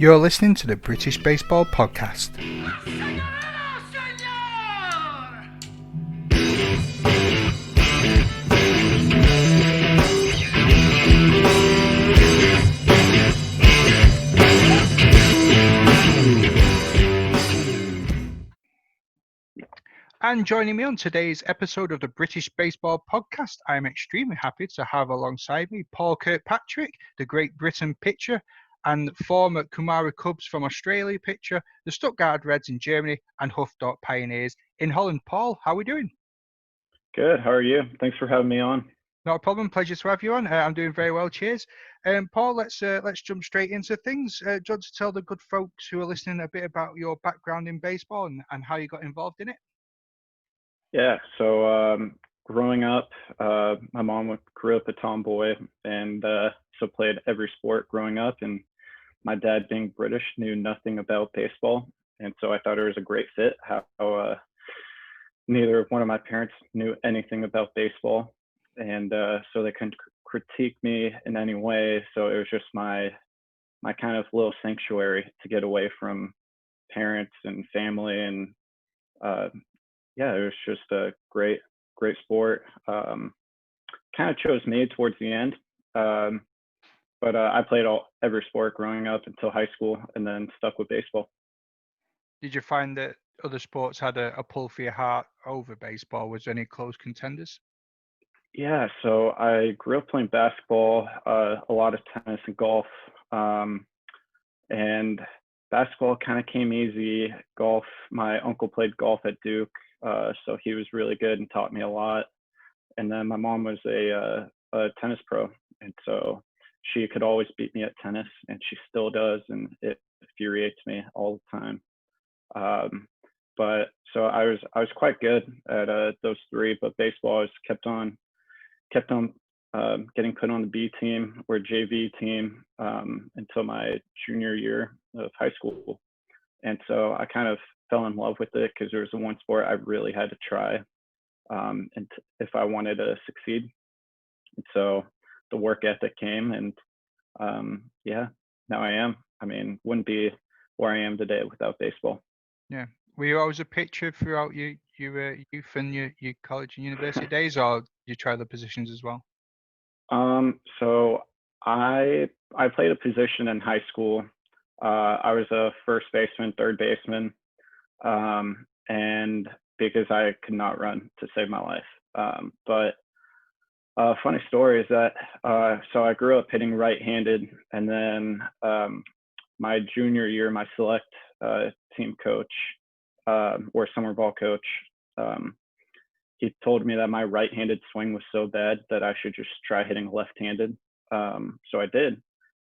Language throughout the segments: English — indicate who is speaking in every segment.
Speaker 1: You're listening to the British Baseball Podcast. And joining me on today's episode of the British Baseball Podcast, I'm extremely happy to have alongside me Paul Kirkpatrick, the Great Britain pitcher, and former Kumara Cubs from Australia pitcher, the Stuttgart Reds in Germany, and Huffdorp Pioneers in Holland. Paul, how are we doing?
Speaker 2: Good. How are you? Thanks for having me on.
Speaker 1: Not a problem. Pleasure to have you on. I'm doing very well. Cheers. Paul, let's jump straight into things. Do you want to tell the good folks who are listening a bit about your background in baseball and how you got involved in it?
Speaker 2: Yeah. So growing up, my mom grew up a tomboy and so played every sport growing up. And my dad, being British, knew nothing about baseball. And so I thought it was a great fit how neither one of my parents knew anything about baseball. And so they couldn't critique me in any way. So it was just my kind of little sanctuary to get away from parents and family. And yeah, it was just a great sport. Kind of chose me towards the end. But I played every sport growing up until high school and then stuck with baseball.
Speaker 1: Did you find that other sports had a pull for your heart over baseball? Was there any close contenders?
Speaker 2: Yeah, so I grew up playing basketball, a lot of tennis and golf. And basketball kind of came easy. Golf, my uncle played golf at Duke, so he was really good and taught me a lot. And then my mom was a tennis pro, and so she could always beat me at tennis, and she still does, and it infuriates me all the time. But so I was quite good at those three, but baseball just kept on getting put on the B team or JV team until my junior year of high school. And so I kind of fell in love with it because there was the one sport I really had to try and if I wanted to succeed. And so the work ethic came, and yeah, now I am. I mean, wouldn't be where I am today without baseball.
Speaker 1: Yeah. Were you always a pitcher throughout your youth and your college and university days, or you try other positions as well?
Speaker 2: So I played a position in high school. I was a first baseman, third baseman, and because I could not run to save my life. But funny story is that so I grew up hitting right-handed, and then my junior year, my select team coach or summer ball coach, he told me that my right-handed swing was so bad that I should just try hitting left-handed. So I did,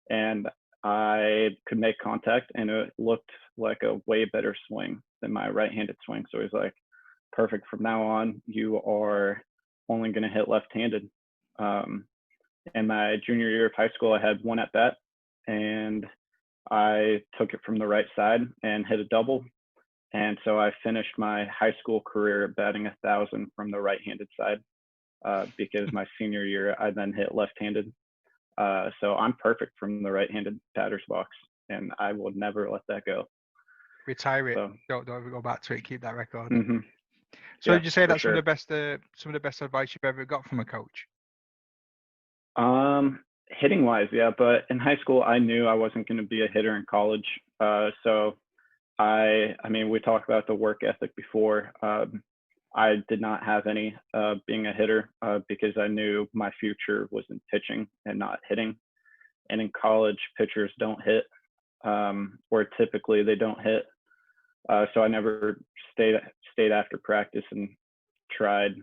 Speaker 2: and I could make contact, and it looked like a way better swing than my right-handed swing. So he's like, perfect. From now on, you are only going to hit left-handed. In my junior year of high school, I had one at bat, and I took it from the right side and hit a double. And so I finished my high school career batting 1,000 from the right-handed side because my senior year I then hit left-handed. So I'm perfect from the right-handed batter's box, and I will never let that go.
Speaker 1: Retire it. So, don't ever go back to it. Keep that record.
Speaker 2: Mm-hmm.
Speaker 1: So did you say that's some of the best advice you've ever got from a coach?
Speaker 2: Hitting wise, yeah. But in high school, I knew I wasn't going to be a hitter in college. So I mean, we talked about the work ethic before. I did not have any being a hitter because I knew my future was in pitching and not hitting. And in college, pitchers don't hit, or typically they don't hit. So I never stayed after practice and tried.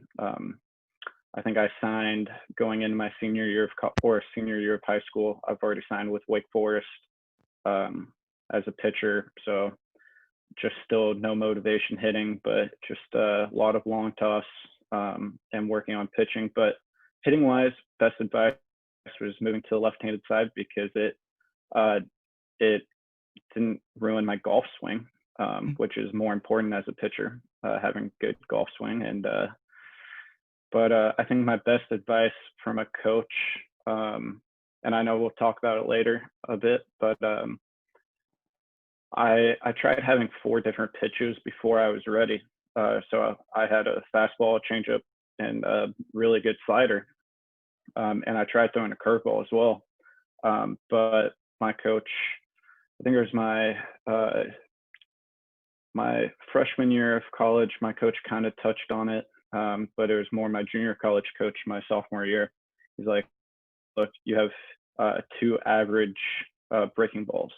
Speaker 2: I think I signed going into my senior year of high school. I've already signed with Wake Forest as a pitcher. So just still no motivation hitting, but just a lot of long toss and working on pitching. But hitting wise, best advice was moving to the left-handed side because it didn't ruin my golf swing, which is more important as a pitcher, having good golf swing. And but I think my best advice from a coach, and I know we'll talk about it later a bit, but I tried having 4 different pitches before I was ready. So I had a fastball, changeup, and a really good slider. And I tried throwing a curveball as well. But my coach, I think it was my freshman year of college, my coach kind of touched on it, but it was more my junior college coach my sophomore year. He's like, look, you have 2 average breaking balls.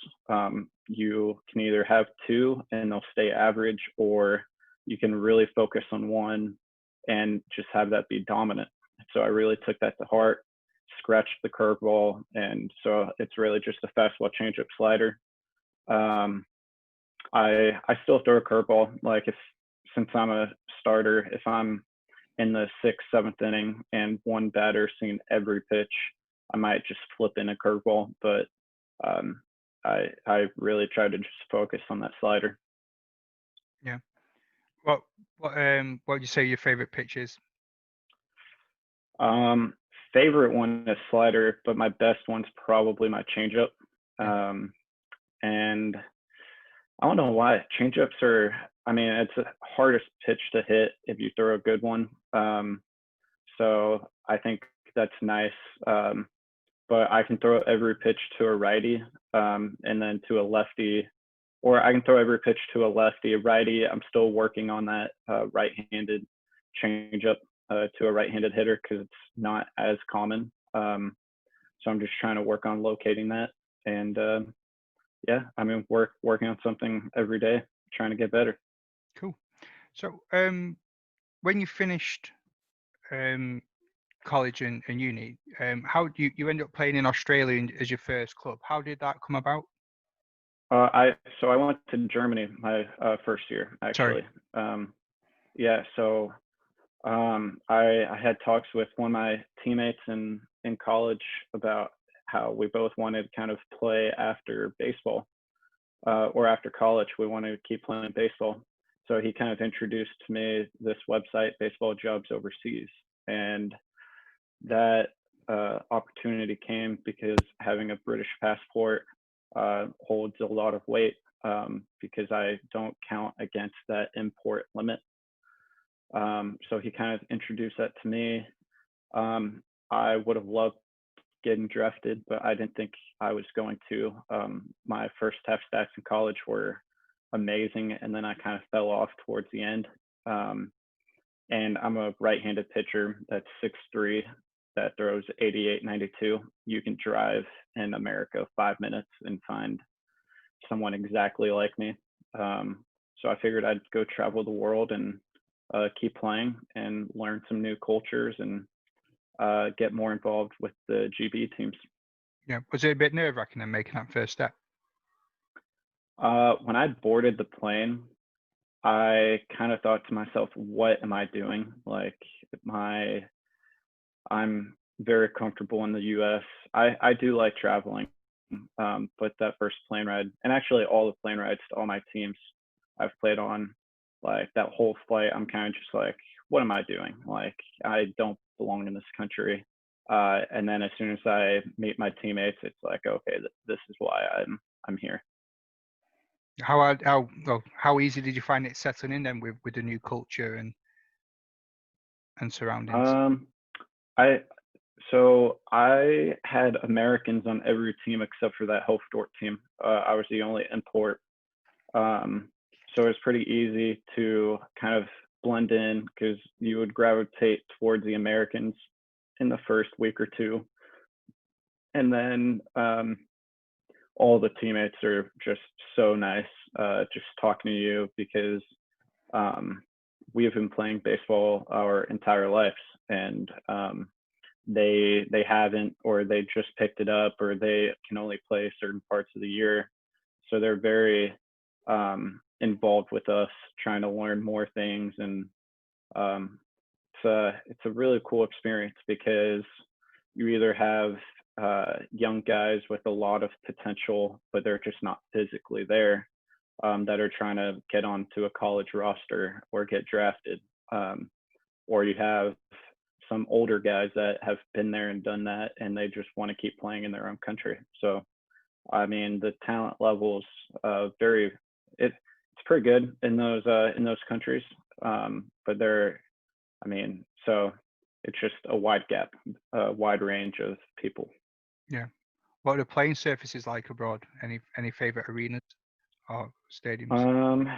Speaker 2: You can either have 2 and they'll stay average, or you can really focus on one and just have that be dominant. So I really took that to heart, scratched the curveball, and so it's really just a fastball, changeup, slider. Um, I still throw a curveball. Like, if since I'm a starter, if I'm in the 6th, 7th inning and one batter seen every pitch, I might just flip in a curveball. But um, I really try to just focus on that slider.
Speaker 1: Yeah. What would you say your favorite pitch is?
Speaker 2: Um, Favorite one is slider, but my best one's probably my changeup.
Speaker 1: Yeah.
Speaker 2: And I don't know why changeups are. I mean, it's the hardest pitch to hit if you throw a good one. So I think that's nice. But I can throw every pitch to a righty, and then to a lefty, or I can throw every pitch to a lefty, a righty. I'm still working on that right-handed changeup to a right-handed hitter because it's not as common. So I'm just trying to work on locating that. And yeah, I mean, working on something every day, trying to get better.
Speaker 1: Cool. So, when you finished college and uni, how do you end up playing in Australia as your first club? How did that come about?
Speaker 2: I went to Germany my first year
Speaker 1: Sorry.
Speaker 2: actually. Yeah, so I had talks with one of my teammates in college about how we both wanted to kind of play after baseball, or after college. We wanted to keep playing baseball. So he kind of introduced to me this website, Baseball Jobs Overseas, and that opportunity came because having a British passport holds a lot of weight, because I don't count against that import limit. So he kind of introduced that to me. I would have loved getting drafted, but I didn't think I was going to. My first half stats in college were amazing, and then I kind of fell off towards the end. And I'm a right-handed pitcher that's 6'3", that throws 88, 92. You can drive in America 5 minutes and find someone exactly like me. So I figured I'd go travel the world and keep playing and learn some new cultures and get more involved with the GB teams.
Speaker 1: Yeah. Was it a bit nerve-wracking then making that first step?
Speaker 2: When I boarded the plane, I kind of thought to myself, what am I doing? Like, I'm very comfortable in the US. I do like traveling, but that first plane ride, and actually all the plane rides to all my teams I've played on, like that whole flight, I'm kind of just like, what am I doing? Like, I don't belong in this country. And then as soon as I meet my teammates, it's like, okay, this is why I'm here.
Speaker 1: How easy did you find it settling in then with the new culture and surroundings?
Speaker 2: Um, I So I had Americans on every team except for that Hofdorf team. I was the only import. Um, so it was pretty easy to kind of blend in because you would gravitate towards the Americans in the first week or two. And then all the teammates are just so nice, just talking to you because um, we have been playing baseball our entire lives. And they haven't, or they just picked it up, or they can only play certain parts of the year. So they're very involved with us, trying to learn more things. And it's a really cool experience because you either have young guys with a lot of potential, but they're just not physically there, that are trying to get onto a college roster or get drafted. Or you have some older guys that have been there and done that, and they just want to keep playing in their own country. So I mean, the talent levels it's pretty good in those countries. But I mean, so it's just a wide gap, a wide range of people.
Speaker 1: Yeah. What are the playing surfaces like abroad? Any favorite arenas or stadiums?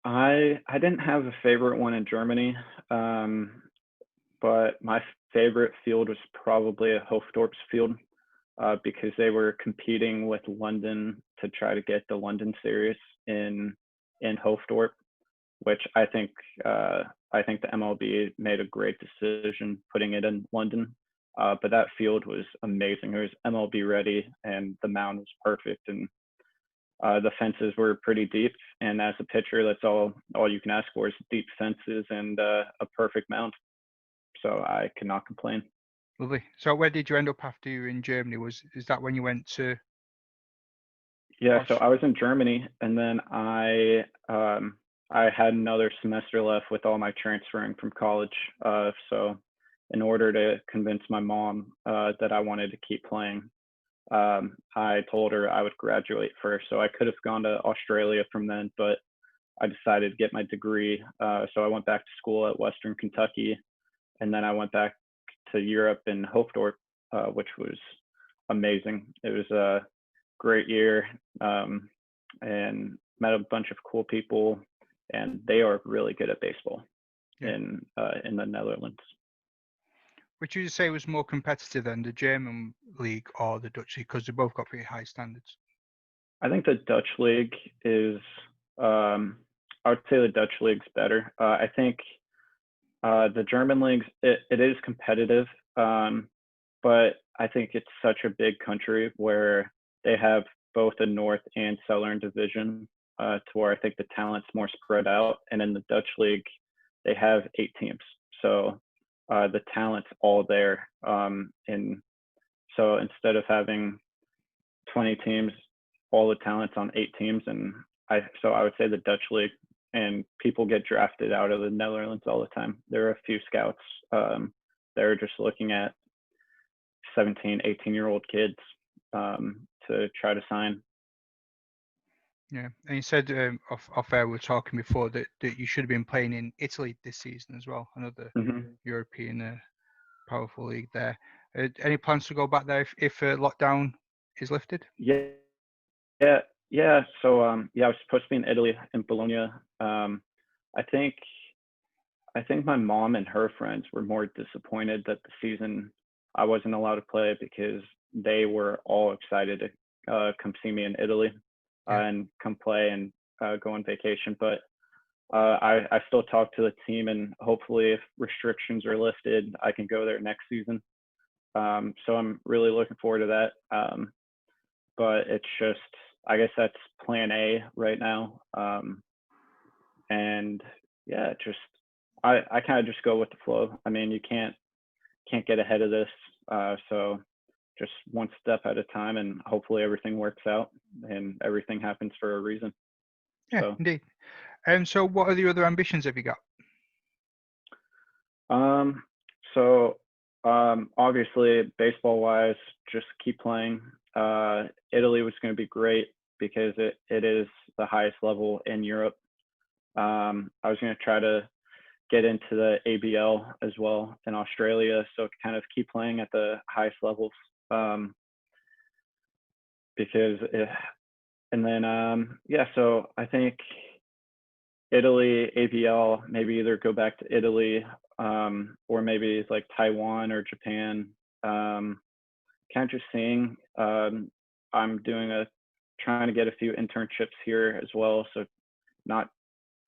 Speaker 2: I didn't have a favorite one in Germany, but my favorite field was probably a Hofdorp's field, because they were competing with London to try to get the London series in Hofdorp, which I think the MLB made a great decision putting it in London. But that field was amazing. It was MLB ready, and the mound was perfect, and the fences were pretty deep. And as a pitcher, that's all you can ask for is deep fences and a perfect mound. So I could not complain.
Speaker 1: Lovely. So where did you end up after you were in Germany? Is that when you went to
Speaker 2: Yeah, so
Speaker 1: Austria?
Speaker 2: I was in Germany, and then I had another semester left with all my transferring from college. So in order to convince my mom that I wanted to keep playing, I told her I would graduate first. So I could have gone to Australia from then, but I decided to get my degree. So I went back to school at Western Kentucky, and then I went back to Europe in Hofdorp, which was amazing. It was a great year, and met a bunch of cool people, and they are really good at baseball
Speaker 1: Yeah.
Speaker 2: in the Netherlands.
Speaker 1: Which you say was more competitive than the German league or the Dutch league, because they both got pretty high standards.
Speaker 2: I think the Dutch league is. I would say the Dutch league's better. I think the German leagues it is competitive, but I think it's such a big country where they have both a North and Southern division, to where I think the talent's more spread out. And in the Dutch league, they have 8 teams, so the talent's all there. And so instead of having 20 teams, all the talent's on 8 teams, and I would say the Dutch league. And people get drafted out of the Netherlands all the time. There are a few scouts that are just looking at 17, 18-year-old kids to try to sign.
Speaker 1: Yeah, and you said off air we were talking before that you should have been playing in Italy this season as well, another European powerful league there. Any plans to go back there if lockdown is lifted?
Speaker 2: Yeah, yeah. So yeah, I was supposed to be in Italy, in Bologna. I think my mom and her friends were more disappointed that the season I wasn't allowed to play, because they were all excited to come see me in Italy and come play and go on vacation. But I still talk to the team, and hopefully, if restrictions are lifted, I can go there next season. So I'm really looking forward to that. But it's just, I guess that's plan A right now. And yeah, just I kind of just go with the flow. I mean, you can't get ahead of this. So just one step at a time, and hopefully everything works out and everything happens for a reason.
Speaker 1: Yeah,
Speaker 2: So,
Speaker 1: indeed. So what are the other ambitions have you got?
Speaker 2: So obviously baseball wise, just keep playing. Italy was going to be great because it is the highest level in Europe. I was going to try to get into the ABL as well in Australia, so kind of keep playing at the highest levels. And then yeah, so I think Italy, ABL, maybe either go back to Italy, or maybe like Taiwan or Japan. Kind of just seeing. I'm trying to get a few internships here as well, so not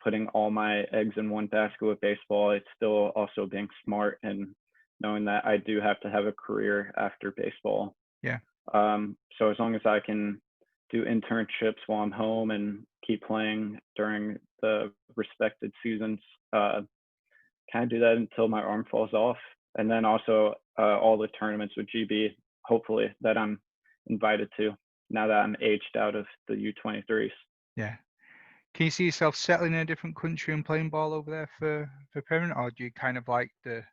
Speaker 2: putting all my eggs in one basket with baseball. It's still also being smart and knowing that I do have to have a career after baseball.
Speaker 1: Yeah.
Speaker 2: So as long as I can do internships while I'm home and keep playing during the respected seasons, kind of do that until my arm falls off. And then also all the tournaments with GB, hopefully, that I'm invited to now that I'm aged out of the U23s.
Speaker 1: Yeah. Can you see yourself settling in a different country and playing ball over there for permanent, or do you kind of like the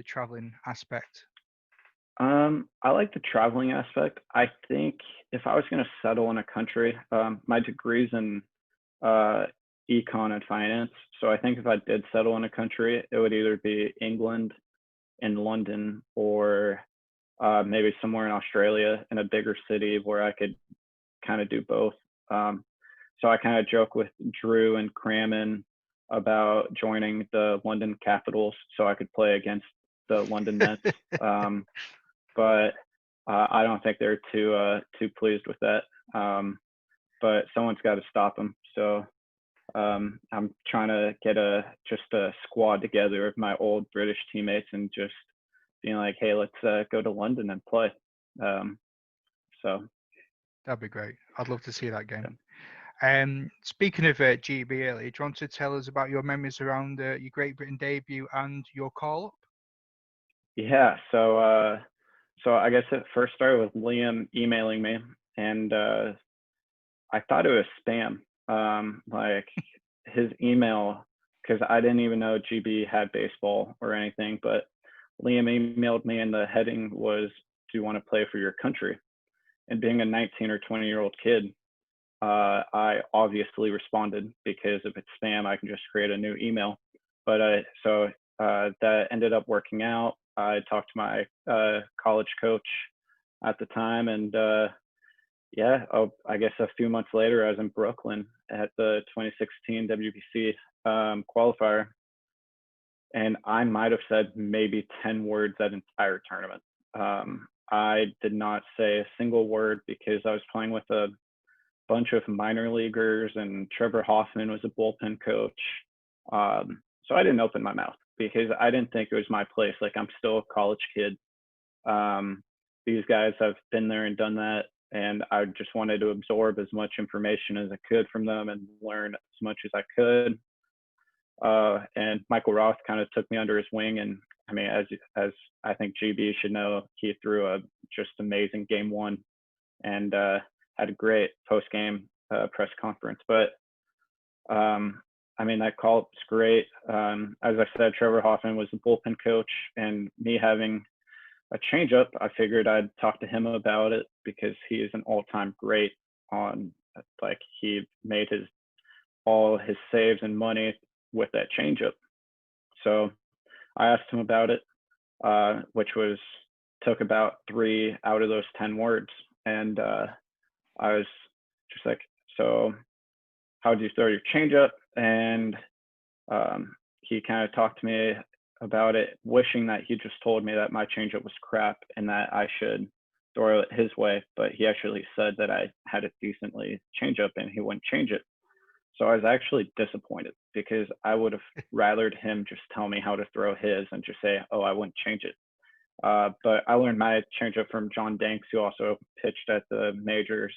Speaker 1: traveling aspect?
Speaker 2: I like the traveling aspect. I think if I was going to settle in a country, my degree's in uh, econ and finance. So I think if I did settle in a country, it would either be England and London, or maybe somewhere in Australia in a bigger city where I could kind of do both. Um, so I kind of joke with Drew and Crammon about joining the London Capitals so I could play against the London Nets. Um, but I don't think they're too pleased with that. But someone's got to stop them. So I'm trying to get just a squad together of my old British teammates and just being like, hey, let's go to London and play. So
Speaker 1: That'd be great. I'd love to see that
Speaker 2: yeah.
Speaker 1: game. Speaking of GB earlier, do you want to tell us about your memories around your Great Britain debut and your call up?
Speaker 2: Yeah. So I guess it first started with Liam emailing me, and I thought it was spam. Like his email, because I didn't even know GB had baseball or anything, but Liam emailed me, and the heading was, "Do you want to play for your country?" And being a 19 or 20-year-old kid, I obviously responded, because if it's spam, I can just create a new email. But that ended up working out. I talked to my college coach at the time, and I guess a few months later, I was in Brooklyn at the 2016 WBC qualifier, and I might have said maybe 10 words that entire tournament. I did not say a single word because I was playing with a bunch of minor leaguers, and Trevor Hoffman was a bullpen coach. So I didn't open my mouth because I didn't think it was my place. Like, I'm still a college kid. These guys have been there and done that, and I just wanted to absorb as much information as I could from them and learn as much as I could. And Michael Roth kind of took me under his wing, and I mean, as I think GB should know, he threw a just amazing game one, and had a great post game press conference. But I mean, that call was great. As I said, Trevor Hoffman was the bullpen coach, and me having a changeup, I figured I'd talk to him about it because he is an all-time great on, like, he made all his saves and money with that changeup. So I asked him about it, which took about 3 out of those 10 words. And I was just like, so how do you throw your changeup? And he kind of talked to me about it, wishing that he just told me that my changeup was crap and that I should throw it his way. But he actually said that I had a decently changeup and he wouldn't change it. So I was actually disappointed because I would have rathered him just tell me how to throw his and just say, oh, I wouldn't change it. But I learned my changeup from John Danks, who also pitched at the majors.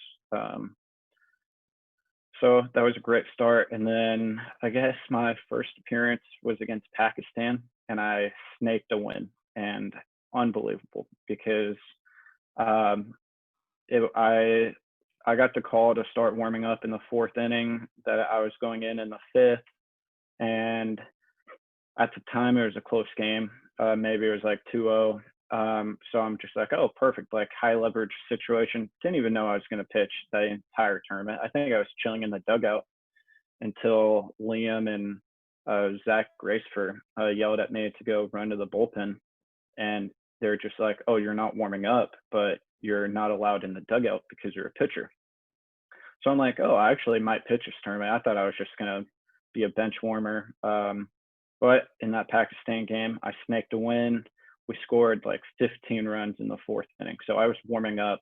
Speaker 2: So that was a great start. And then I guess my first appearance was against Pakistan, and I snaked a win, and unbelievable because I got the call to start warming up in the 4th inning, that I was going in the 5th. And at the time, it was a close game. Maybe it was like 2-0. So I'm just like, oh, perfect, like high leverage situation. Didn't even know I was going to pitch the entire tournament. I think I was chilling in the dugout until Liam and Zach Gracefer yelled at me to go run to the bullpen. And they're just like, oh, you're not warming up, but you're not allowed in the dugout because you're a pitcher. So I'm like, oh, I actually might pitch this tournament. I thought I was just going to be a bench warmer. But in that Pakistan game, I snaked a win. We scored like 15 runs in the 4th inning. So I was warming up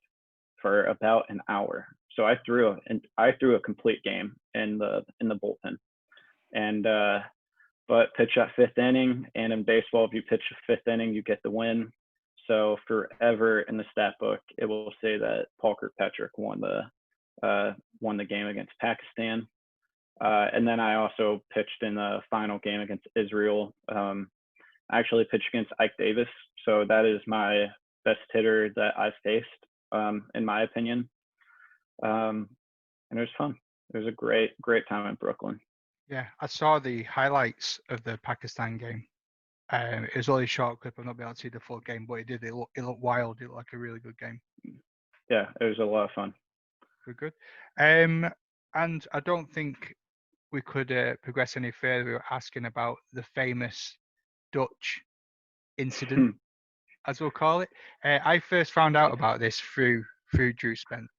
Speaker 2: for about an hour. So I threw a complete game in the bullpen. And but pitch that 5th inning, and in baseball, if you pitch the 5th inning, you get the win. So forever in the stat book, it will say that Paul Kirkpatrick won the game against Pakistan. And then I also pitched in the final game against Israel. I actually pitched against Ike Davis, so that is my best hitter that I've faced, in my opinion. And it was fun. It was a great time in Brooklyn.
Speaker 1: Yeah, I saw the highlights of the Pakistan game, It was only a short clip. I've not been able to see the full game, but it looked wild. It looked like a really good game.
Speaker 2: Yeah, it was a lot of fun.
Speaker 1: Good. And I don't think we could progress any further. We were asking about the famous Dutch incident, as we'll call it. I first found out about this through Drew Spence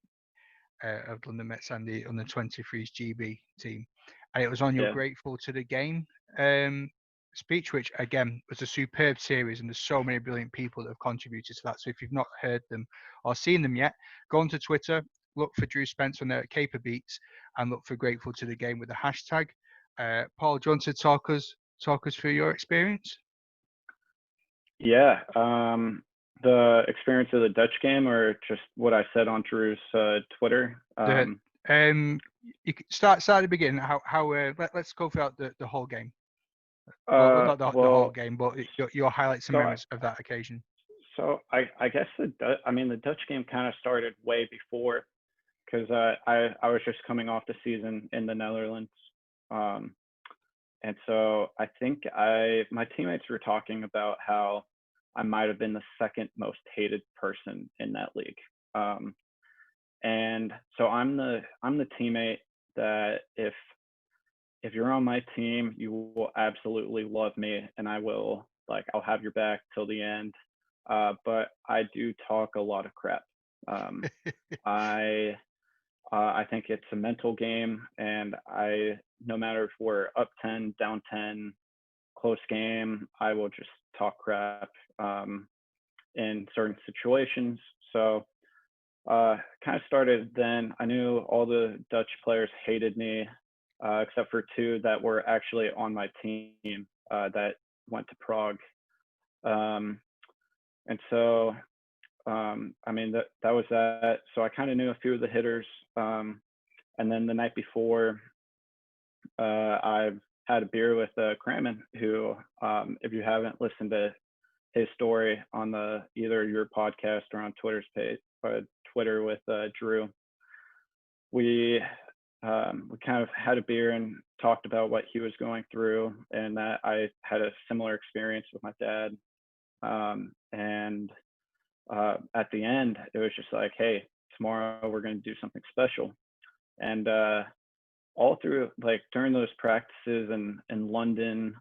Speaker 1: of London Mets and the under-23s GB team, and it was on your
Speaker 2: Yeah.
Speaker 1: Grateful to the Game speech, which again was a superb series, and there's so many brilliant people that have contributed to that. So if you've not heard them or seen them yet, go onto Twitter, look for Drew Spence on the Caper Beats, and look for Grateful to the Game with the hashtag. Paul, do you want to talk us through your experience?
Speaker 2: Yeah, the experience of the Dutch game, or just what I said on Drew's Twitter.
Speaker 1: You can start at the beginning. Let's go throughout the whole game. Well, not the whole game, but your highlights and memories of that occasion.
Speaker 2: So I guess the Dutch game kind of started way before, because I was just coming off the season in the Netherlands, and so I think my teammates were talking about how I might have been the second most hated person in that league, and so I'm the teammate that if you're on my team, you will absolutely love me, and I'll have your back till the end. But I do talk a lot of crap. I think it's a mental game, and no matter if we're up 10, down 10, close game, I will just talk crap in certain situations. So kind of started then. I knew all the Dutch players hated me, except for two that were actually on my team that went to Prague. And so, that was that. So I kind of knew a few of the hitters. And then the night before, I had a beer with Crammon, who, if you haven't listened to his story on either your podcast or on Twitter's page, Twitter with Drew, we kind of had a beer and talked about what he was going through, and that I had a similar experience with my dad. And at the end, it was just like, hey, tomorrow we're going to do something special. And all through, during those practices in London,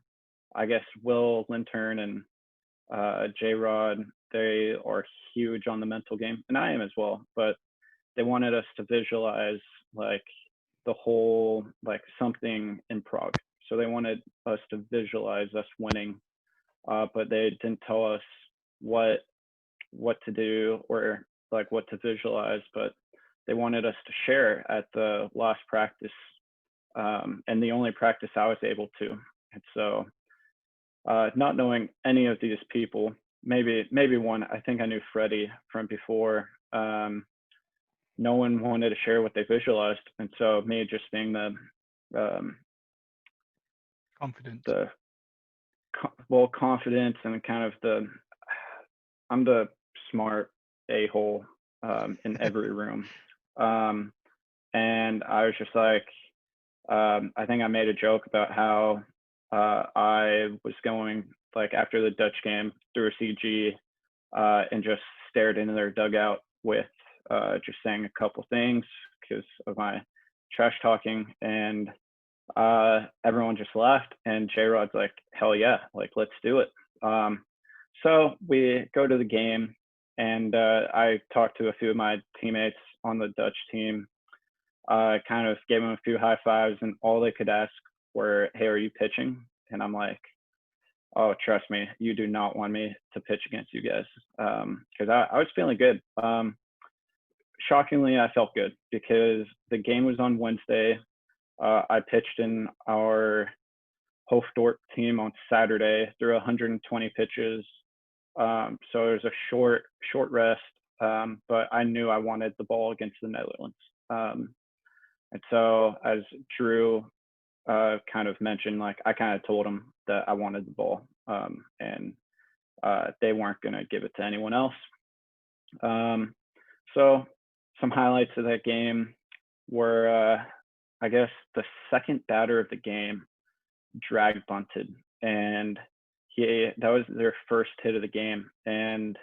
Speaker 2: I guess Will Lintern and J-Rod, they are huge on the mental game, and I am as well, but they wanted us to visualize the whole, something in Prague. So they wanted us to visualize us winning, but they didn't tell us what to do or what to visualize, but they wanted us to share at the last practice, and the only practice I was able to. And so not knowing any of these people, maybe one, I think I knew Freddie from before, no one wanted to share what they visualized. And so me just being the
Speaker 1: confidence,
Speaker 2: confidence, and kind of I'm the smart a-hole in every room. And I was just like, I think I made a joke about how I was going, after the Dutch game, through a CG and just stared into their dugout with just saying a couple things because of my trash talking, and everyone just laughed, and J-Rod's like, hell yeah, let's do it. So we go to the game, and I talked to a few of my teammates on the Dutch team, kind of gave them a few high fives, and all they could ask were, hey, are you pitching? And I'm like, oh, trust me, you do not want me to pitch against you guys, because I was feeling good. Shockingly, I felt good because the game was on Wednesday. I pitched in our Hoofddorp team on Saturday through 120 pitches. So it was a short rest, but I knew I wanted the ball against the Netherlands. And so as Drew kind of mentioned, I kind of told him that I wanted the ball, and they weren't going to give it to anyone else. So some highlights of that game were, I guess, the second batter of the game drag bunted, and that was their first hit of the game. And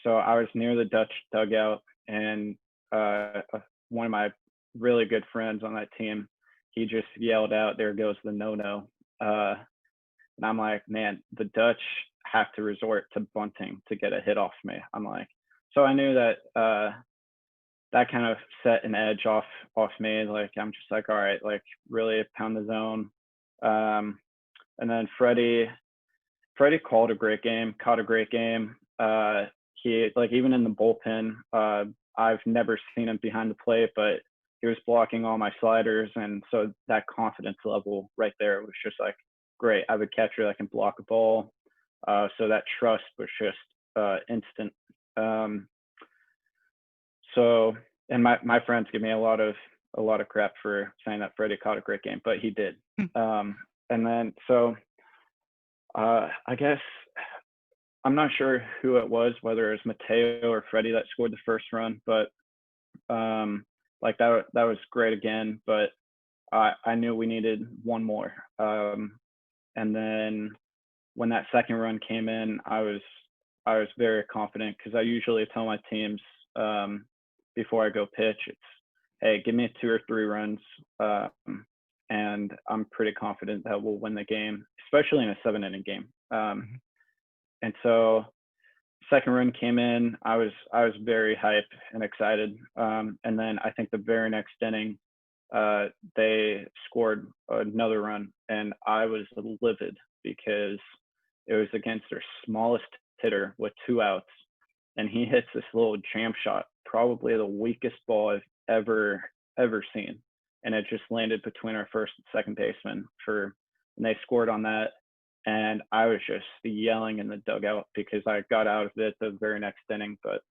Speaker 2: so I was near the Dutch dugout, and one of my really good friends on that team, he just yelled out, "There goes the no-no." And I'm like, man, the Dutch have to resort to bunting to get a hit off me. I'm like, so I knew that that kind of set an edge off me. Like, I'm just like, all right, like really pound the zone. And then Freddie called a great game, caught a great game. He, like, even in the bullpen, I've never seen him behind the plate, but he was blocking all my sliders. And so that confidence level right there was just like, great. I have a catcher that can block a ball. So that trust was just instant. So, and my friends give me a lot of crap for saying that Freddie caught a great game, but he did. And then, so I guess I'm not sure who it was, whether it was Mateo or Freddie that scored the first run, but like that was great again. But I knew we needed one more. And then when that second run came in, I was very confident, because I usually tell my teams before I go pitch, it's, hey, give me 2 or 3 runs, and I'm pretty confident that we'll win the game, especially in a 7-inning game. And so second run came in, I was very hyped and excited. And then I think the very next inning, they scored another run, and I was livid because it was against their smallest hitter with 2 outs, and he hits this little jam shot, probably the weakest ball I've ever seen, and it just landed between our first and second baseman and they scored on that. And I was just yelling in the dugout because I got out of it the very next inning, but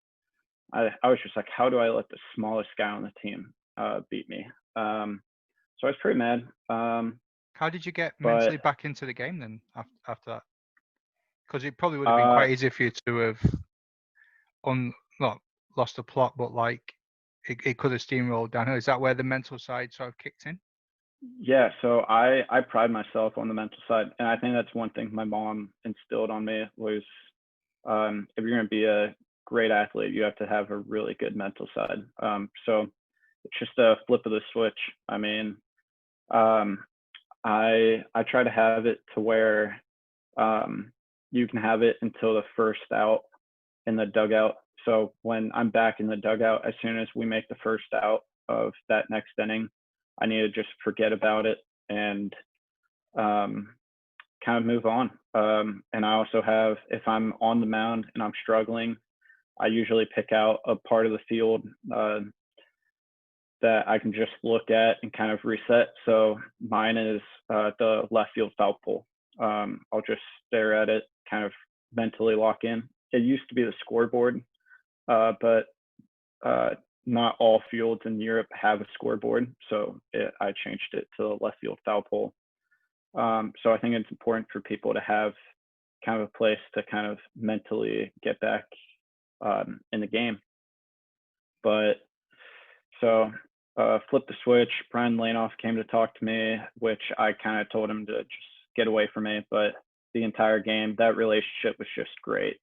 Speaker 2: I was just like, how do I let the smallest guy on the team beat me? So I was pretty mad.
Speaker 1: How did you get mentally back into the game then after that? Because it probably would have been quite easy for you to have not lost the plot, but like it could have steamrolled downhill. Is that where the mental side sort of kicked in?
Speaker 2: Yeah, so I pride myself on the mental side, and I think that's one thing my mom instilled on me was, if you're going to be a great athlete, you have to have a really good mental side. So it's just a flip of the switch. I mean, I try to have it to where you can have it until the first out in the dugout. So when I'm back in the dugout, as soon as we make the first out of that next inning, I need to just forget about it and kind of move on. And I also have, if I'm on the mound and I'm struggling, I usually pick out a part of the field that I can just look at and kind of reset. So mine is the left field foul pole. I'll just stare at it, kind of mentally lock in. It used to be the scoreboard, but not all fields in Europe have a scoreboard. So I changed it to the left field foul pole. So I think it's important for people to have kind of a place to kind of mentally get back in the game. But so flip the switch, Brian Lanoff came to talk to me, which I kind of told him to just get away from me. But the entire game, that relationship was just great,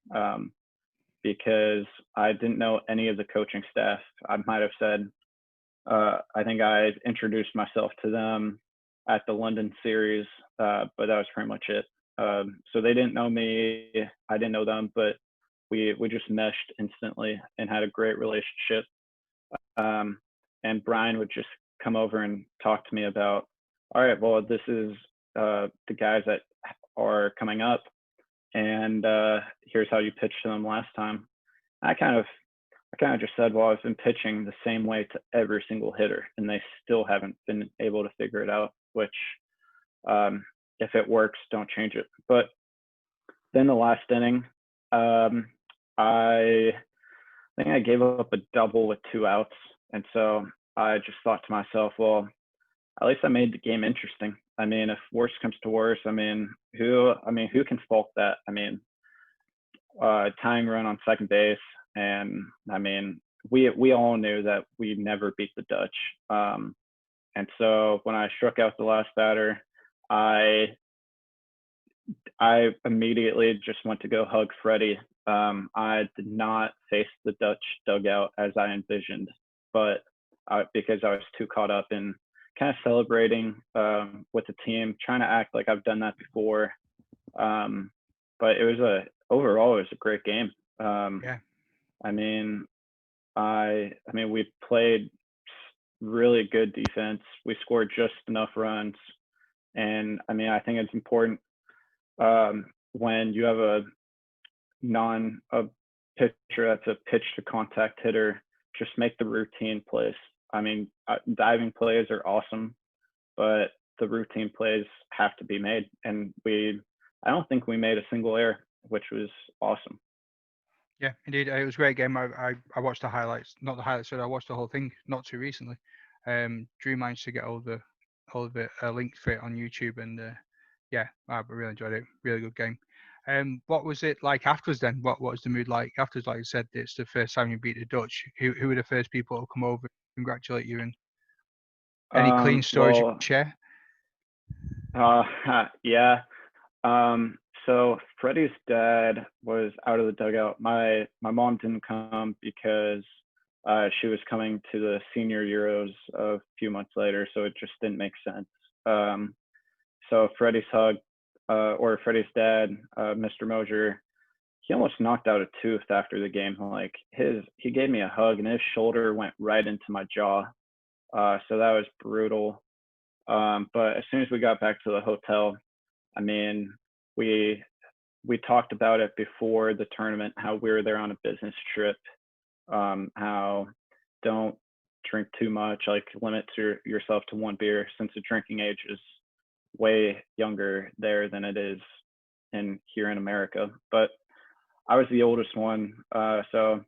Speaker 2: because I didn't know any of the coaching staff. I might have said, I think I introduced myself to them at the London series, but that was pretty much it. So they didn't know me, I didn't know them, but we just meshed instantly and had a great relationship. And Brian would just come over and talk to me about, all right, well, this is the guys that are coming up, and here's how you pitched to them last time. I kind of just said, well, I've been pitching the same way to every single hitter, and they still haven't been able to figure it out, which if it works, don't change it. But then the last inning, I think I gave up a double with 2 outs. And so I just thought to myself, well, at least I made the game interesting. I mean, if worse comes to worse, who can fault that? I mean, tying run on second base. And I mean, we all knew that we never beat the Dutch. And so when I struck out the last batter, I I immediately just went to go hug Freddie. I did not face the Dutch dugout as I envisioned, but because I was too caught up in kind of celebrating with the team, trying to act like I've done that before. But overall it was a great game.
Speaker 1: Yeah.
Speaker 2: I mean, we played really good defense. We scored just enough runs, and I think it's important when you have a pitcher that's a pitch to contact hitter, just make the routine plays. Diving plays are awesome, but the routine plays have to be made, and I don't think we made a single error, which was awesome.
Speaker 1: Yeah, indeed. It was a great game. I watched the highlights, not the highlights, but I watched the whole thing not too recently. Drew managed to get all of it linked for it on YouTube, and yeah, I really enjoyed it. Really good game. What was it like afterwards then? What was the mood like afterwards? Like you said, it's the first time you beat the Dutch. Who were the first people to come over, congratulate you, and any clean stories you could share?
Speaker 2: Yeah. So Freddie's dad was out of the dugout. My mom didn't come because she was coming to the senior Euros a few months later, so it just didn't make sense. So Freddie's dad, Mr. Mosier, he almost knocked out a tooth after the game. Like he gave me a hug and his shoulder went right into my jaw. So that was brutal. But as soon as we got back to the hotel, we talked about it before the tournament, how we were there on a business trip, how don't drink too much, like limit yourself to one beer, since the drinking age is way younger there than it is here in America. But I was the oldest one, so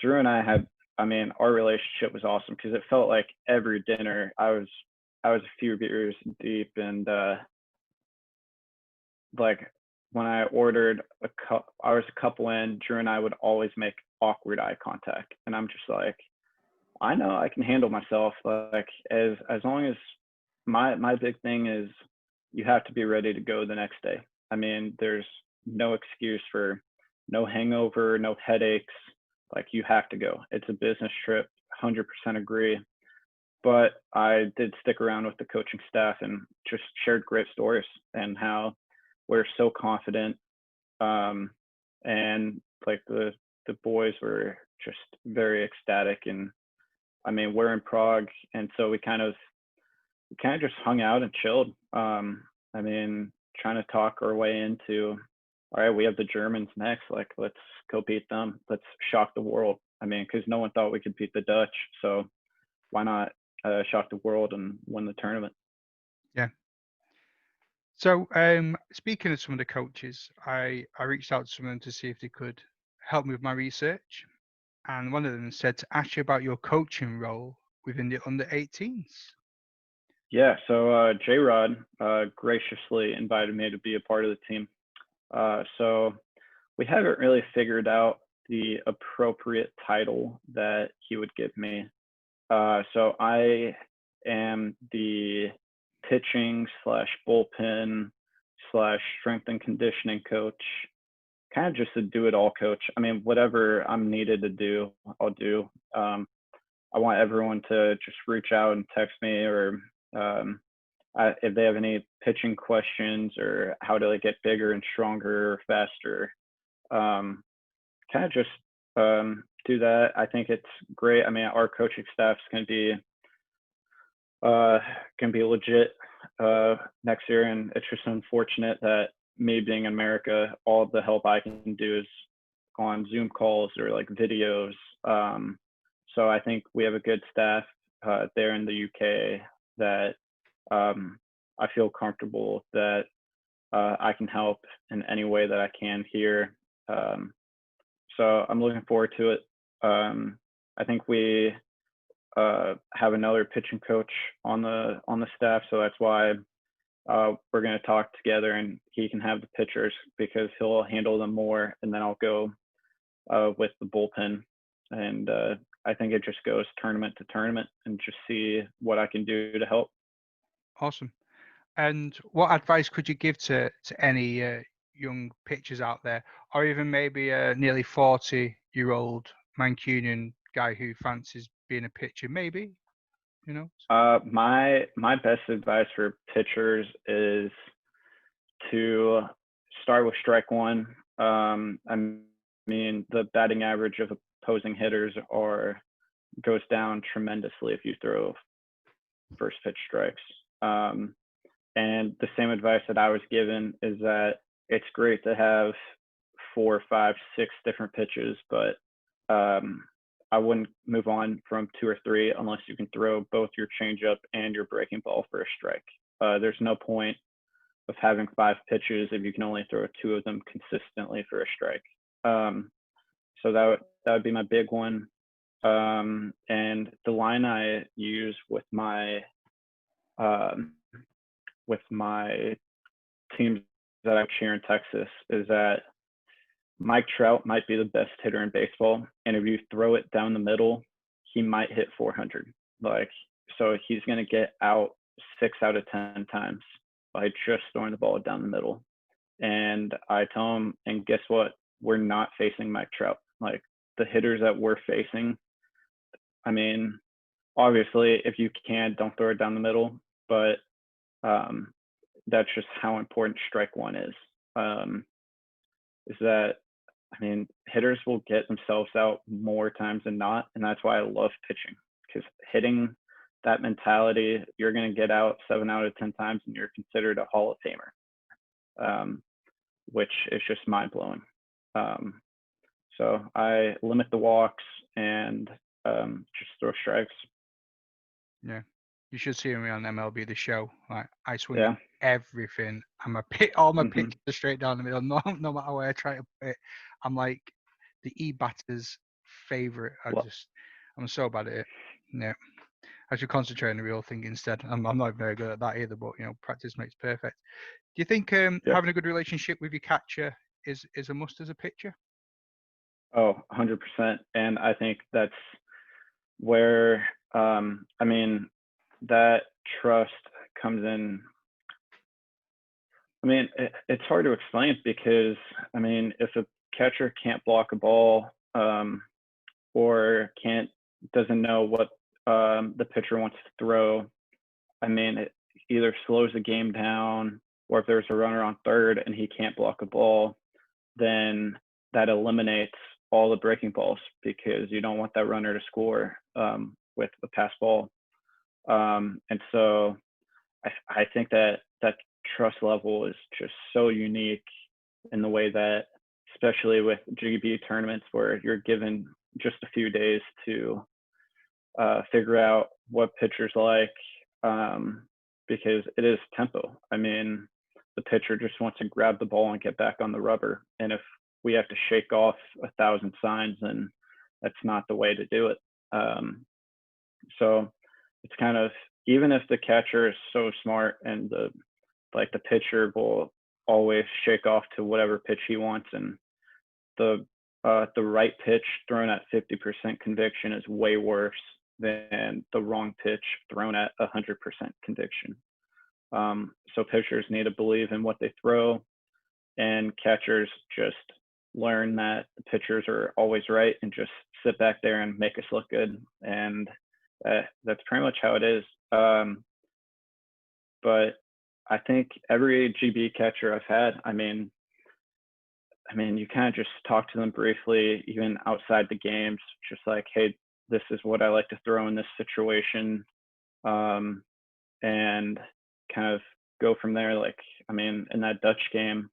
Speaker 2: Drew and I our relationship was awesome because it felt like every dinner I was a few beers deep, and like when I ordered I was a couple in, Drew and I would always make awkward eye contact, and I'm just like, I know I can handle myself. Like as long as my big thing is you have to be ready to go the next day. There's no excuse for no hangover, no headaches. Like you have to go. It's a business trip. 100% agree. But I did stick around with the coaching staff and just shared great stories and how we're so confident. And like the boys were just very ecstatic. And we're in Prague, and so we kind of just hung out and chilled. Trying to talk our way into, all right, we have the Germans next. Like, let's go beat them. Let's shock the world. Because no one thought we could beat the Dutch. So why not shock the world and win the tournament?
Speaker 1: Yeah. So speaking of some of the coaches, I reached out to some of them to see if they could help me with my research. And one of them said to ask you about your coaching role within the under-18s.
Speaker 2: Yeah, so J-Rod graciously invited me to be a part of the team. So we haven't really figured out the appropriate title that he would give me. So I am the pitching / bullpen / strength and conditioning coach, kind of just a do-it-all coach. Whatever I'm needed to do, I'll do. I want everyone to just reach out and text me, or if they have any pitching questions or how do they get bigger and stronger or faster, kind of just do that. I think it's great. Our coaching staff is going to be legit next year, and it's just unfortunate that me being in America, all of the help I can do is on Zoom calls or like videos. So I think we have a good staff there in the UK that I feel comfortable that I can help in any way that I can here. So I'm looking forward to it. I think we have another pitching coach on the staff, so that's why we're going to talk together, and he can have the pitchers because he'll handle them more, and then I'll go with the bullpen. And I think it just goes tournament to tournament and just see what I can do to help.
Speaker 1: Awesome. And what advice could you give to any young pitchers out there, or even maybe a nearly 40-year-old Mancunian guy who fancies being a pitcher? Maybe, you know.
Speaker 2: My best advice for pitchers is to start with strike one. I mean, the batting average of opposing hitters goes down tremendously if you throw first pitch strikes. And the same advice that I was given is that it's great to have 4, 5, 6 different pitches, but I wouldn't move on from 2 or 3 unless you can throw both your changeup and your breaking ball for a strike. There's no point of having 5 pitches if you can only throw 2 of them consistently for a strike. So that would be my big one. And the line I use with my teams that I cheer in Texas is that Mike Trout might be the best hitter in baseball, and if you throw it down the middle, he might hit 400. So he's going to get out 6 out of 10 times by just throwing the ball down the middle. And I tell him, and guess what? We're not facing Mike Trout. Like, the hitters that we're facing, I mean, obviously, if you can, don't throw it down the middle, but that's just how important strike one is. Is that, I mean, hitters will get themselves out more times than not, and that's why I love pitching, because hitting that mentality, you're going to get out 7 out of 10 times, and you're considered a Hall of Famer, which is just mind-blowing. So I limit the walks and just throw strikes.
Speaker 1: Yeah, you should see me on MLB The Show. Like, I swing everything. All my pitches are straight down the middle. No matter where I try to put it, I'm like the batter's favorite. I'm so bad at it. Yeah, I should concentrate on the real thing instead. I'm not very good at that either. But practice makes perfect. Do you think having a good relationship with your catcher is a must as a pitcher?
Speaker 2: Oh, 100%. And I think that's where, I mean, that trust comes in. I mean, it's hard to explain because, I mean, if a catcher can't block a ball or doesn't know what the pitcher wants to throw, I mean, it either slows the game down, or if there's a runner on third and he can't block a ball, then that eliminates all the breaking balls because you don't want that runner to score with a pass ball. And so I think that trust level is just so unique in the way that, especially with GB tournaments where you're given just a few days to figure out what pitchers like, because it is tempo. I mean, the pitcher just wants to grab the ball and get back on the rubber. And if we have to shake off 1,000 signs, then that's not the way to do it. So it's kind of, even if the catcher is so smart and the pitcher will always shake off to whatever pitch he wants, and the right pitch thrown at 50% conviction is way worse than the wrong pitch thrown at 100% conviction. So pitchers need to believe in what they throw, and catchers just learn that the pitchers are always right and just sit back there and make us look good. And that's pretty much how it is. But I think every GB catcher I've had, I mean, you kind of just talk to them briefly, even outside the games, just like, hey, this is what I like to throw in this situation, and kind of go from there. Like, I mean, in that Dutch game,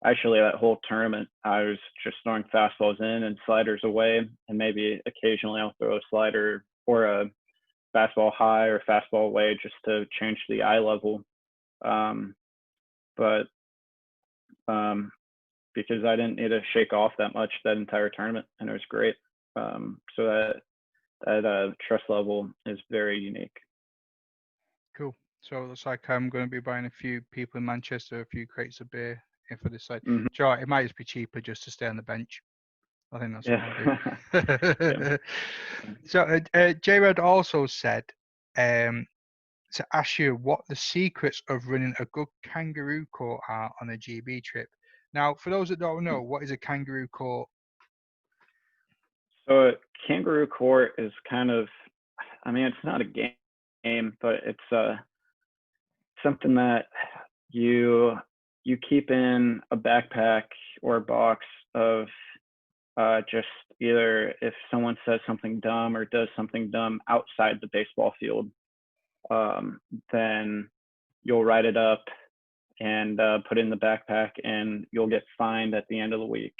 Speaker 2: actually that whole tournament, I was just throwing fastballs in and sliders away, and maybe occasionally I'll throw a slider or a fastball high or fastball away just to change the eye level. But because I didn't need to shake off that much that entire tournament, and it was great. So that trust level is very unique.
Speaker 1: Cool. So it looks like I'm going to be buying a few people in Manchester, a few crates of beer in for this side. Sure, it might just be cheaper just to stay on the bench. I think that's what I'll do. So J-Red also said to ask you what the secrets of running a good kangaroo court are on a GB trip. Now, for those that don't know, what is a kangaroo court?
Speaker 2: So kangaroo court is kind of, I mean, it's not a game, but it's something that you keep in a backpack or a box of just either if someone says something dumb or does something dumb outside the baseball field, then you'll write it up and put it in the backpack, and you'll get fined at the end of the week.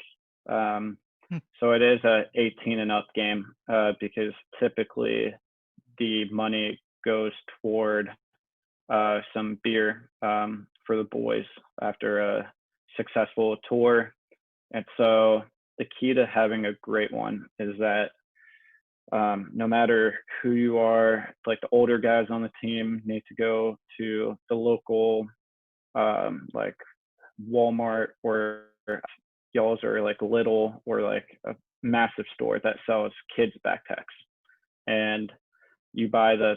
Speaker 2: So it is a 18 and up game because typically the money goes toward some beer for the boys after a successful tour. And so the key to having a great one is that no matter who you are, like the older guys on the team need to go to the local like Walmart or y'all's or like Little or like a massive store that sells kids backpacks, and you buy the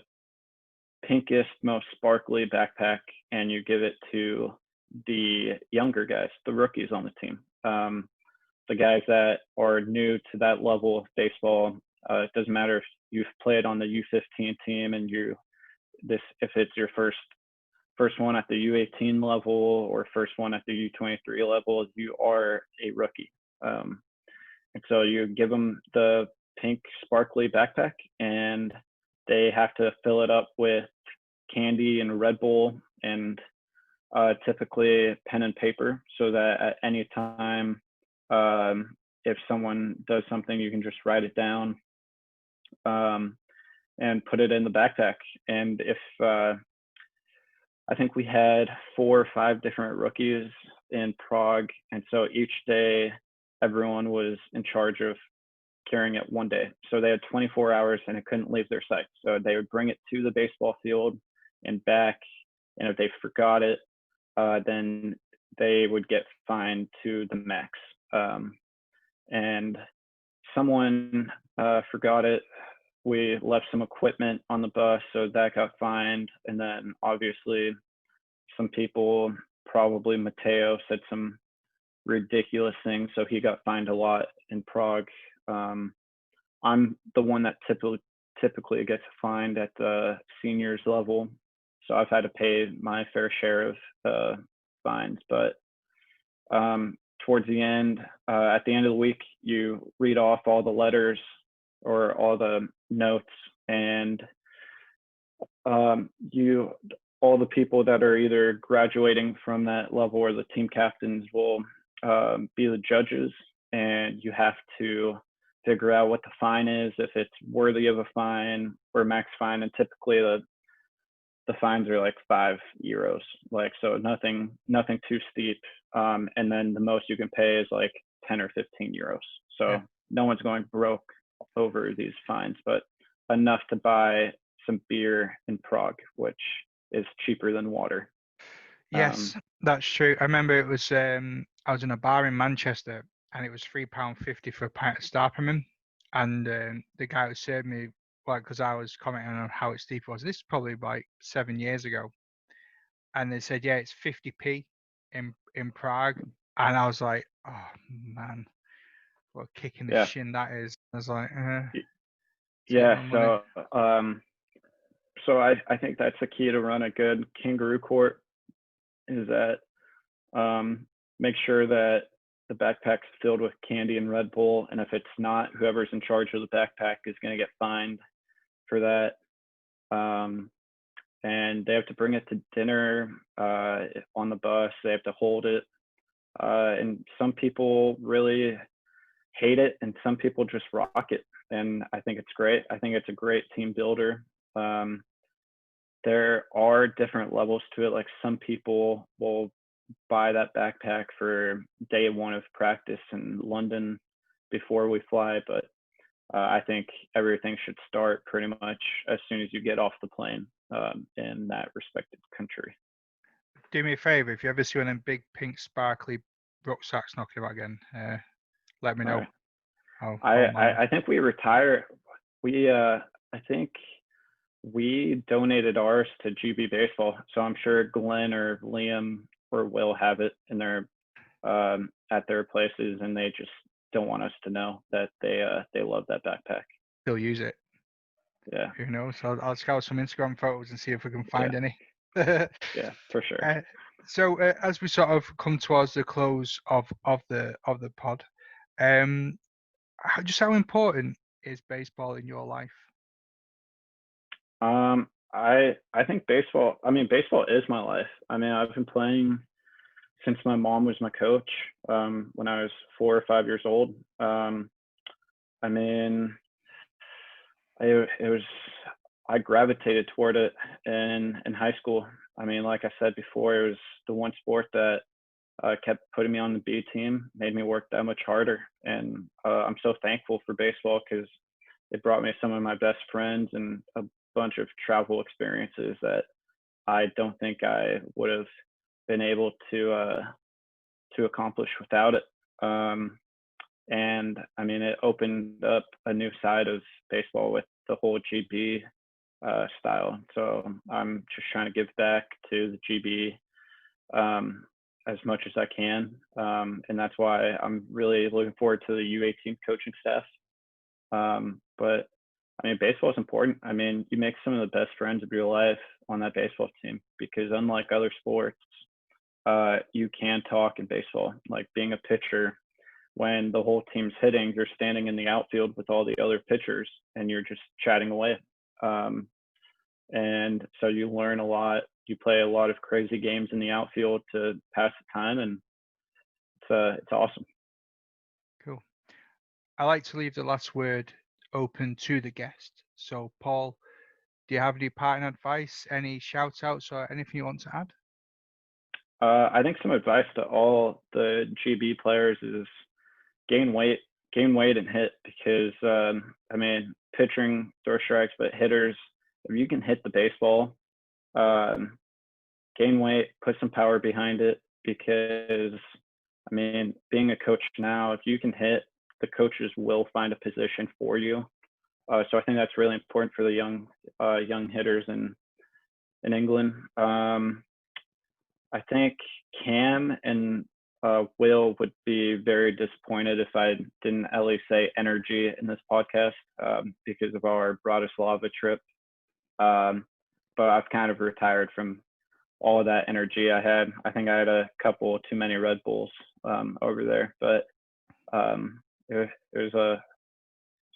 Speaker 2: pinkest, most sparkly backpack and you give it to the younger guys, the rookies on the team, the guys that are new to that level of baseball. It doesn't matter if you've played on the U15 team and if it's your first one at the U18 level or first one at the U23 level, you are a rookie. And so you give them the pink sparkly backpack, and they have to fill it up with candy and Red Bull and typically pen and paper, so that at any time, if someone does something, you can just write it down and put it in the backpack. And if I think we had 4 or 5 different rookies in Prague, and so each day everyone was in charge of carrying it one day. So they had 24 hours and it couldn't leave their sight. So they would bring it to the baseball field and back, and if they forgot it, then they would get fined to the max. And someone forgot it. We left some equipment on the bus, so that got fined. And then obviously some people, probably Mateo, said some ridiculous things, so he got fined a lot in Prague. I'm the one that typically gets fined at the seniors level, so I've had to pay my fair share of fines. But towards the end, at the end of the week, you read off all the letters or all the notes, and all the people that are either graduating from that level or the team captains will be the judges, and you have to figure out what the fine is, if it's worthy of a fine or max fine. And typically the fines are like €5, like, so nothing too steep. And then the most you can pay is like 10 or 15 euros. So yeah, no one's going broke over these fines, but enough to buy some beer in Prague, which is cheaper than water.
Speaker 1: Yes, that's true. I remember it was I was in a bar in Manchester, and it was £3.50 for a pint of Starperman, and the guy who served me, like, because I was commenting on how steep it was. This is probably like 7 years ago, and they said, yeah, it's 50p in Prague, and I was like, oh man, what a kick in the shin that is. I was like,
Speaker 2: yeah. So I think that's the key to run a good kangaroo court, is that make sure that the backpack's filled with candy and Red Bull, and if it's not, whoever's in charge of the backpack is going to get fined for that. And they have to bring it to dinner on the bus. They have to hold it. And some people really hate it, and some people just rock it. And I think it's great. I think it's a great team builder. There are different levels to it. Like, some people will buy that backpack for day 1 of practice in London before we fly, but I think everything should start pretty much as soon as you get off the plane in that respective country.
Speaker 1: Do me a favor, if you ever see one of them big pink sparkly rucksacks knocking about again, let me know.
Speaker 2: Right. I think we retire. I think We donated ours to GB Baseball, so I'm sure Glenn or Liam or Will have it in their at their places, and they just don't want us to know that they love that backpack.
Speaker 1: They'll use it.
Speaker 2: Yeah.
Speaker 1: Who knows? I'll scout some Instagram photos and see if we can find any.
Speaker 2: Yeah, for sure.
Speaker 1: So as we sort of come towards the close of the pod, just how important is baseball in your life?
Speaker 2: I think baseball. I mean, baseball is my life. I mean, I've been playing since my mom was my coach when I was 4 or 5 years old. I mean, I gravitated toward it in high school. I mean, like I said before, it was the one sport that kept putting me on the B team, made me work that much harder. And I'm so thankful for baseball because it brought me some of my best friends and a bunch of travel experiences that I don't think I would have been able to accomplish without it. And I mean, it opened up a new side of baseball with the whole GB style. So I'm just trying to give back to the GB as much as I can. And that's why I'm really looking forward to the U18 coaching staff. But I mean, baseball is important. I mean, you make some of the best friends of your life on that baseball team because unlike other sports, you can talk in baseball. Like being a pitcher, when the whole team's hitting, you're standing in the outfield with all the other pitchers and you're just chatting away. And so you learn a lot. You play a lot of crazy games in the outfield to pass the time, and it's awesome.
Speaker 1: Cool. I like to leave the last word open to the guest. So, Paul, do you have any parting advice, any shout outs, or anything you want to add?
Speaker 2: I think some advice to all the GB players is gain weight and hit because, I mean, pitching, throw strikes, but hitters, if you can hit the baseball, gain weight, put some power behind it because, I mean, being a coach now, if you can hit, the coaches will find a position for you. So I think that's really important for the young hitters in England. I think Cam and Will would be very disappointed if I didn't at least say energy in this podcast because of our Bratislava trip. But I've kind of retired from all of that energy I had. I think I had a couple too many Red Bulls over there, but it was a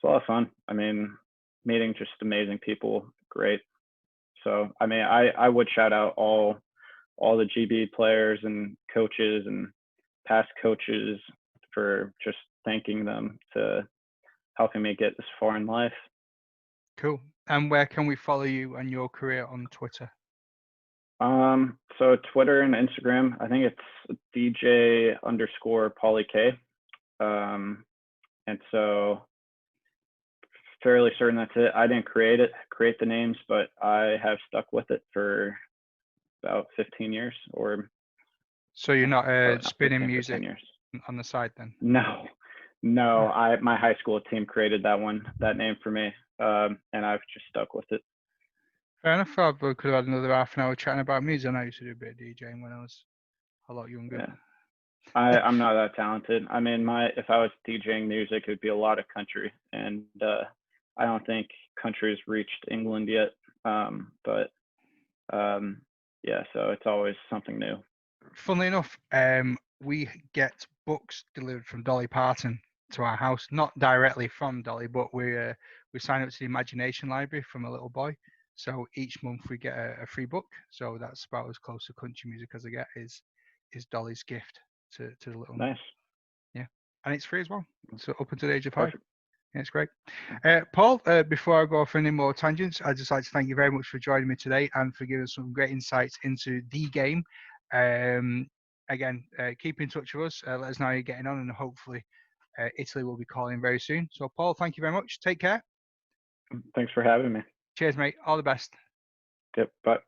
Speaker 2: lot of fun. I mean, meeting just amazing people, great. So, I mean, I would shout out all the GB players and coaches and past coaches for just thanking them to helping me get this far in life.
Speaker 1: Cool. And where can we follow you and your career on Twitter?
Speaker 2: So Twitter and Instagram, I think it's DJ_Paulie K. And so fairly certain that's it. I didn't create the names, but I have stuck with it for about 15 years or.
Speaker 1: So you're not spinning music
Speaker 2: years.
Speaker 1: On the side then?
Speaker 2: No. My high school team created that name for me, and I've just stuck with it.
Speaker 1: Fair enough. I could have had another half an hour chatting about music. I used to do a bit of DJing when I was a lot younger.
Speaker 2: Yeah. I'm not that talented. I mean, if I was DJing music, it would be a lot of country, and I don't think country has reached England yet. But yeah, so it's always something new.
Speaker 1: Funnily enough, we get books delivered from Dolly Parton to our house, not directly from Dolly, but we sign up to the Imagination Library from a little boy. So each month we get a free book. So that's about as close to country music as I get is Dolly's gift to the little.
Speaker 2: Nice.
Speaker 1: Yeah, and it's free as well. So up until the age of 5.
Speaker 2: Perfect.
Speaker 1: Yeah, it's great. Paul, before I go off any more tangents, I'd just like to thank you very much for joining me today and for giving us some great insights into the game. Again, keep in touch with us. Let us know how you're getting on, and hopefully Italy will be calling very soon. So, Paul, thank you very much. Take care.
Speaker 2: Thanks for having me.
Speaker 1: Cheers, mate. All the best.
Speaker 2: Yep. Bye.